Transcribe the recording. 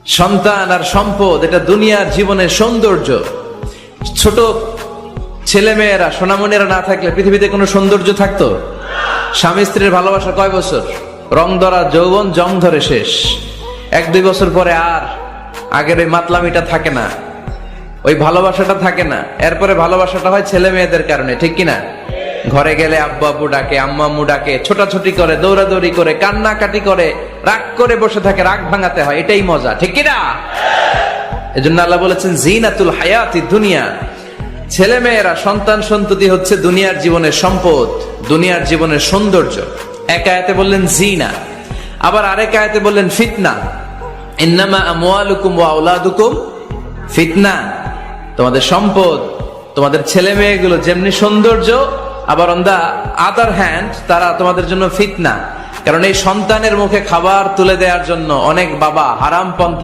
সন্তান আর সম্পদ এটা দুনিয়ার জীবনের সৌন্দর্য। ছোট ছেলে মেয়েরা সোনামণিরা না থাকলে পৃথিবীতে কোনো সৌন্দর্য থাকতো? স্বামী স্ত্রীর ভালোবাসা কয় বছর? রং ধরা যৌবন জং ধরে শেষ। 1-2 বছর পরে আর আগের ওই মাতলামিটা থাকে না, ওই ভালোবাসাটা থাকে না। এরপরে ভালোবাসাটা হয় ছেলে মেয়েদের কারণে, ঠিক কিনা? ঘরে গেলে আব্বু আব্বু ডাকে, আম্মা আম্মু ডাকে, ছোটাছুটি করে, দৌড়াদৌড়ি করে, কান্নাকাটি করে, রাগ করে বসে থাকে, রাগ ভাঙাতে হয়, এটাই মজা, ঠিক কিনা? এজন্য আল্লাহ বলেছেন জিনাতুল হায়াতি দুনিয়া। ছেলে মেয়েরা, সন্তান সন্ততি হচ্ছে দুনিয়ার জীবনের সম্পদ, দুনিয়ার জীবনের সৌন্দর্য। এক আয়াতে বললেন জিনা, আবার আরেক আয়াতে বললেন ফিতনা। ইন্নামা আমওয়ালুকুম ওয়া আওলাদুকুম ফিতনা। তোমাদের সম্পদ, তোমাদের ছেলে মেয়েগুলো যেমনি সৌন্দর্য, আবার অন দা আদার হ্যান্ড তারা তোমাদের জন্য ফিতনা। কারণ এই সন্তানের মুখে খাবার তুলে দেওয়ার জন্য অনেক বাবা হারাম পন্থা